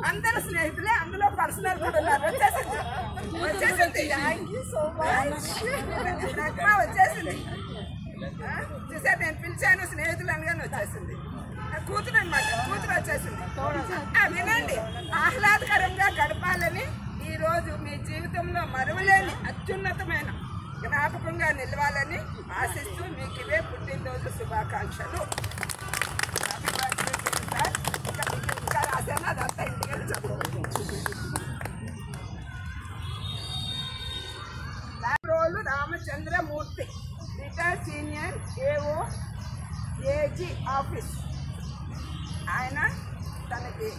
అందరు స్నేహితులే, అందులో పర్సనల్ కూడా ఉన్నారు. వచ్చేసింది థ్యాంక్ యూ సో మచ్. వచ్చేసింది చూసారు, నేను పిలిచాను స్నేహితులు అనగానే వచ్చేసింది. కూతురు అనమాట, కూతురు వచ్చేసింది. వినండి, ఆహ్లాదకరంగా గడపాలని ఈరోజు మీ జీవితంలో మరువలేని అత్యున్నతమైన జ్ఞాపకంగా నిలవాలని ఆశిస్తూ మీకు ఇవే పుట్టినరోజు శుభాకాంక్షలు. ఇంకా రాశాను, అదంతా ఇంటికి వెళ్ళి చెప్పుకోవాలి. Ramachandramurthy, retired senior AO AG office. ఆయన తనకి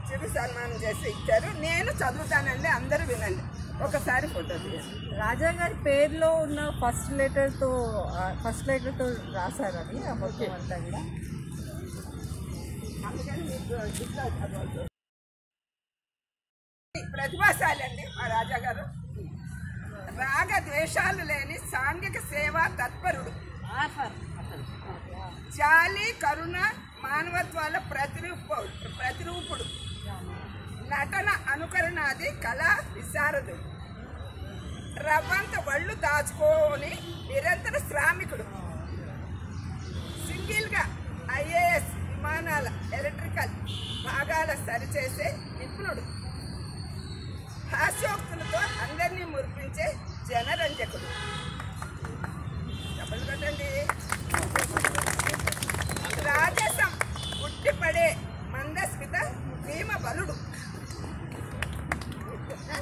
చిరు సన్మానం చేసి ఇచ్చారు. నేను చదువుతానండి, అందరూ వినండి. ఒకసారి ఫోటో తీయండి. రాజా గారి పేరులో ఉన్న ఫస్ట్ లెటర్తో రాశారు అది మొత్తం అంతా కూడా. అందుకని మీకు ప్రతిభాశాలండి మా రాజా గారు. రాగ ద్వేషాలు లేని సాంఘిక సేవా తత్పరుడు, జాలి కరుణ మానవత్వాల ప్రతిరూపుడు, నటన అనుకరణాది కళా విశారదుడు, రవ్వంత వళ్ళు దాచుకొని నిరంతర శ్రామికుడు, సింగిల్గా ఐఏఎస్ విమానాల ఎలక్ట్రికల్ భాగాల సరిచేసే నిపుణుడు, హాస్యోక్తులతో అందరినీ మురిపించే జనరంజకుడు. డబ్బులు కట్టండి. రాజసం ఉట్టిపడే మందస్మిత భీమ బలుడు,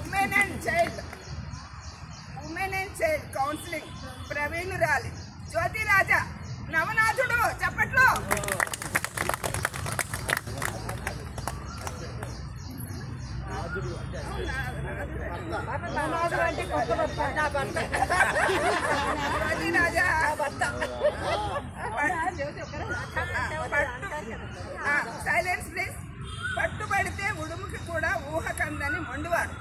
ఉమెన్ అండ్ చైల్డ్ కౌన్సిలింగ్ ప్రవీణురాలి, జ్యోతి రాజా నవనాథుడు. చప్పట్లో. Silence please. పట్టుబడితే ఉడుముకి కూడా ఊహ కందని మొండివాడు,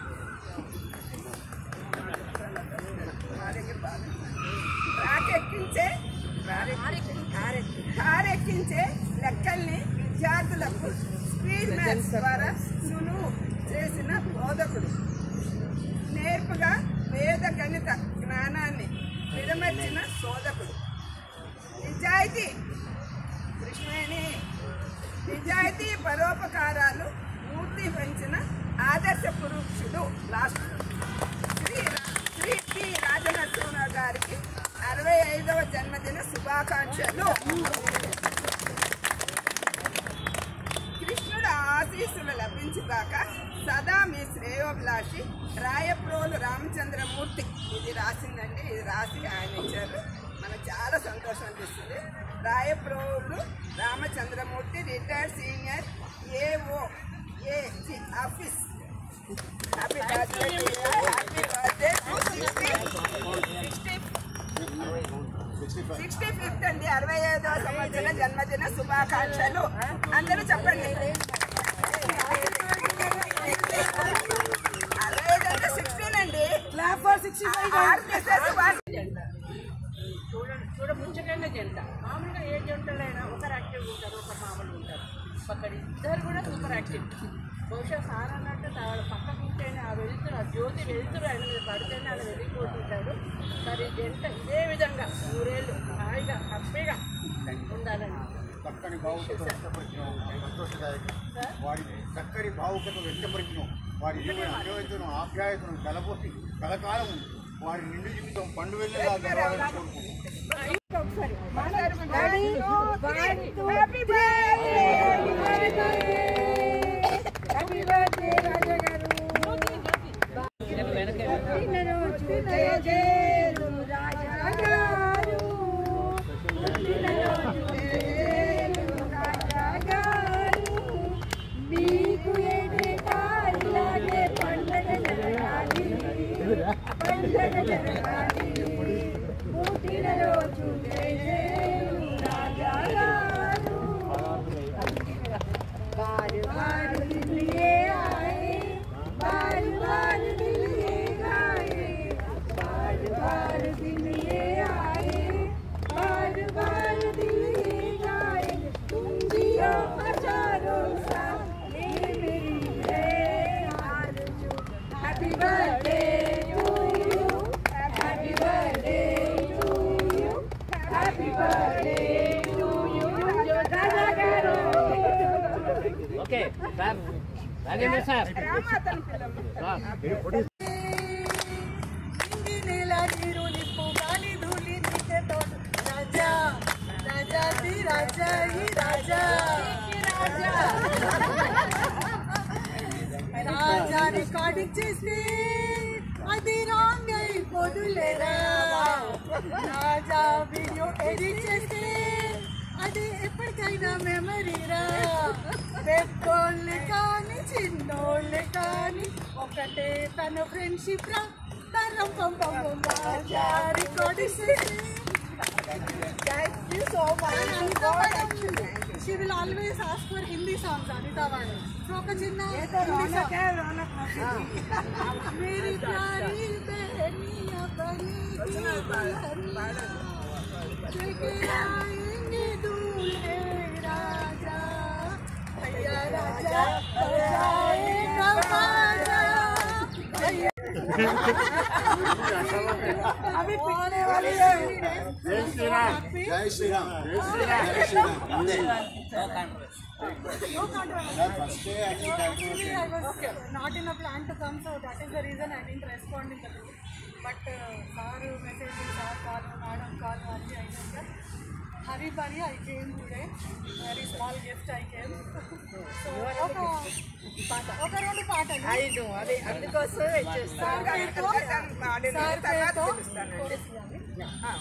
కారెక్కించే లెక్కల్ని విద్యార్థులకు స్పీడ్ మ్యాథ్స్ ద్వారా సులువు చేసిన బోధకుడు, నేర్పుగా వేద గణిత జ్ఞానాన్ని విడమర్చిన శోధకుడు, నిజాయితీ పరోపకారాలు మూర్తి పెంచిన ఆదర్శ పురుషుడు. లాస్ట్ శ్రీ పి రాజనరసింహరావు గారికి 65వ జన్మదిన శుభాకాంక్షలు. కృష్ణుడు ఆశీస్సులు లభించుగాక. సదా మీ శ్రేయోభిలాషి రాయప్రోలు రామచంద్రమూర్తి. ఇది రాసిందండి, ఇది రాసి ఆయన ఇచ్చారు. మనకు చాలా సంతోషం అనిపిస్తుంది. Rayaprolu Ramachandramurthy, retired senior AO AG office. Happy birthday, happy birthday. 65th అండి, 65వ సంవత్సర జన్మదిన శుభాకాంక్షలు. అందరూ చెప్పండి. 65 అంటే 16 అండి. చూడముంచకంగా జంట. మామూలుగా ఏ జంటలైనా ఒకరు యాక్టివ్ ఉంటారు, ఒకరు మామూలు ఉంటారు. అక్కడ ఇద్దరు కూడా సూపర్ యాక్టివ్. బహుశా సార్ అన్నట్టు పక్కకు ఉంటేనే ఆ వెళ్తురు, ఆ జ్యోతి వెళ్తురు ఆయన మీద పడితేనే ఆయన వెళ్ళిపోతుంటాడు. సరే జంట ఇదే విధంగా 100 ఏళ్ళు హాయిగా హ్యాపీగా ఉండాలని. చక్కని భావుకత వ్యక్తపరిచిన సంతోషదాయకం. వారి చక్కని భావుకత వ్యక్తపరిచిన వారి అన్యోన్యతను ఆప్యాయతను కలబోసి కలకాలం వారి నిండు జీవితం పండు వెళ్ళేలా గడవాలని కోరుకుంటున్నాను. రామాతను పిల్లలు నేల నీరు నిప్పు గాలి ధూళి నీకే తోడు రాజా రాజాది రాజా ఈ రాజా రాజా రికార్డింగ్ చేస్తే అది రాంగ్ అయిపోదులేరా రాజా వీడియో ఎడిట్ చేస్తే అది ఎప్పటికైనా మెమరీరా పెద్దోళ్ళు కానీ చిన్నోళ్ళు కానీ ఒకటే తన ఫ్రెండ్షిప్ రా తరం పంపం రాజా రికార్డింగ్ చేస్తే Thank you so much. Anita Madam, she will always ask for Hindi songs, Anita Madam. So, ఒక చిన్న Hindi song. मेरी प्यारी बहनिया बनी लेके आएंगे दूल्हे राजा भैया राजा जाएगा बाजा अभी पीने वाली है జై శ్రీరామ్ జై శ్రీరామ్ జై శ్రీరామ్ అందే first day Actually, I was not in a plan to come, so that is the reason I didn't respond in the group. But sir message, sir call, madam call, hurry bari I came today. Very small gift I came. So ఒక రెండు పాటలు ఐదు అది అందుకోసం sir పేరుతో chorus చేయాలి.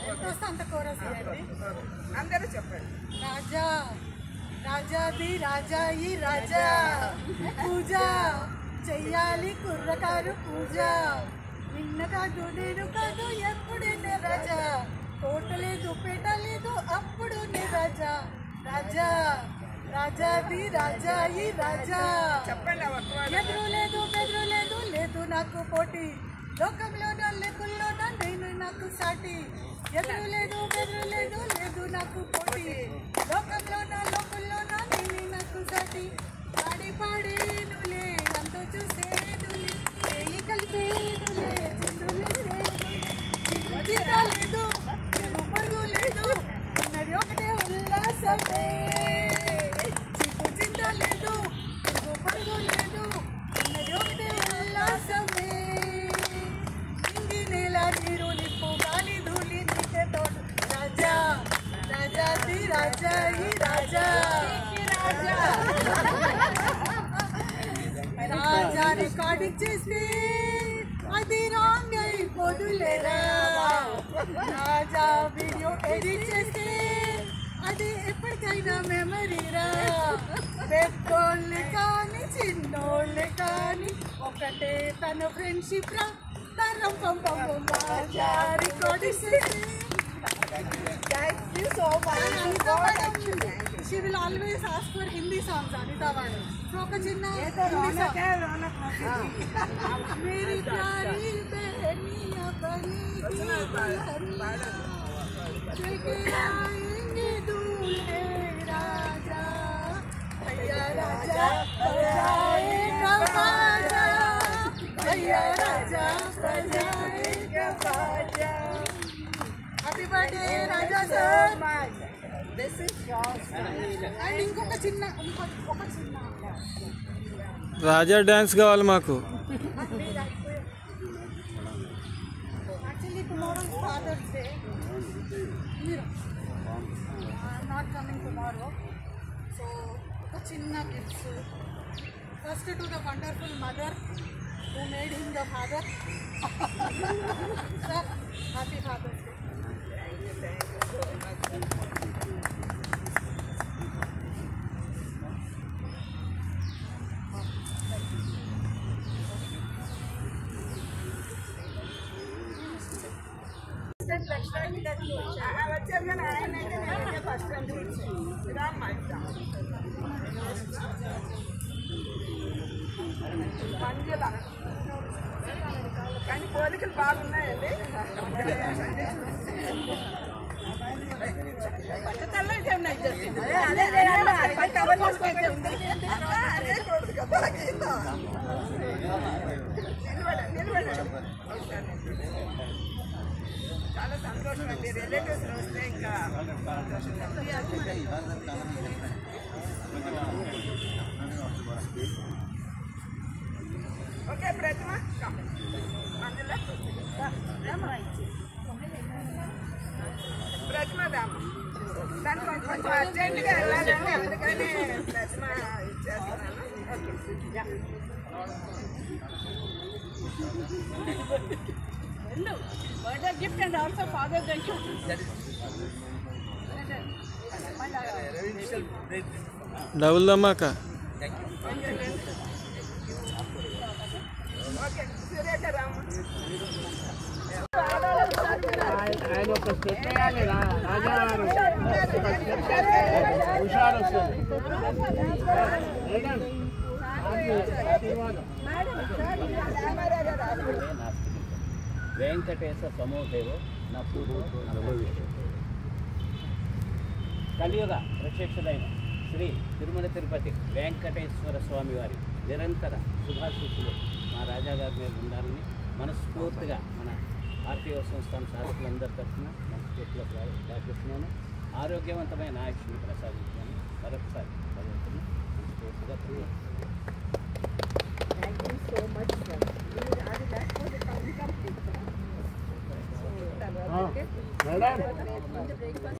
ఎంత వస్తే అంత కోరస్ చేయండి. అందరూ చెప్పండి. రాజా రాజాది రాజా ఈ రాజా పూజ చెయ్యాలి కుర్రకారు పూజ నిన్న కాదు నేను కాదు ఎప్పుడైనా రాజా కోట లేదు పేట లేదు అప్పుడు నే రాజా రాజా రాజాది రాజా ఈ రాజా చెప్పండి ఎదురు లేదు బెదురు లేదు లేదు నాకు పోటీ లోకంలోనా లెక్కుల్లోనా నేను నాకు సాటి ఎదురు లేదు బెదురు లేదు లేదు నాకు పోటీ లోకంలోనా లోకుల్లోనా నేను నాకు సాటి పాడి పాడేనులే అంత చూసేనులే చేయి కలిపేనులే చిందులేసేనులే లేదు పరుగు లేదు ఉన్నది ఒకటే ఉల్లాసమే చిక్కు చింత లేదు పరుగు లేదు ఉన్నది ఒకటే ఉల్లాసమే నేల నీరు నిప్పు గాలి ధూళి నీకే తోడు రాజా రాజాది రాజా ఈ రాజా రాజా రికార్డింగ్ చేస్తే అది రాంగ్ అయిపోదులేరా రాజా వీడియో ఎడిట్ చేస్తే అది ఎప్పటికైనా మెమరీరా పెద్దోళ్ళు కానీ చిన్నోళ్ళు కానీ ఒకటే తన ఫ్రెండ్షిప్ రా తరం పంపం రాజా రికార్డింగ్ చేస్తే Thank you so much. Anita Madam, she will always ask for Hindi songs, Anita Madam. So, ఒక చిన్న Hindi song. मेरी प्यारी बहनिया बनी लेके आएंगे दूल्हे राजा भैया राजा जाएगा बाजा भैया राजा जाएगा बाजा happy birthday Raja sir this is yours and ఇంకొక చిన్న రాజా డ్యాన్స్ కావాలి మాకు. యాక్చువల్లీ టుమారో ఫాదర్స్ డే మీరు నాట్ కమింగ్ టుమారో సో ఒక చిన్న gifts first to the wonderful mother who made him the father sir happy Father's Day. వచ్చారు కానీ ఆయన ఫస్ట్ టైం మంజుల కానీ పోలికలు బాగున్నాయండి. చాలా సంతోషం అండి. రిలేటివ్స్ వస్తే ఇంకా సంతోషం. ఓకే ప్రతిమ అందులో ప్రతిమ దామ దానికి కొంచెం అర్జెంటుగా వెళ్ళాలంటే అందుకని ప్రతిమ ఇచ్చేస్తున్నాను. Birthday gift and also father day gift. Double ధమాకా. ఓకే సురేఖ రాము ఆయన ఒక స్టెప్ వేయాలి రాజావారు హుషారు వస్తుంది. వెంకటేశ సమూహేవో నా పూర్వ కలియుగ ప్రత్యక్షుడైన శ్రీ తిరుమల తిరుపతి వెంకటేశ్వర స్వామి వారి నిరంతర శుభాశీస్సులు మా రాజాగారి మీద ఉండాలని మనస్ఫూర్తిగా మన ఆర్టీఓ సంస్థాన సాధకులందరి తరఫున మనస్ఫూర్తిగా ప్రార్థిస్తున్నాను. ఆరోగ్యవంతమైన ఆయుష్ని ప్రసాదించాలని మరొకసారి భగవంతుని మనస్ఫూర్తిగా Thank you so much, sir. That was a complete. Madam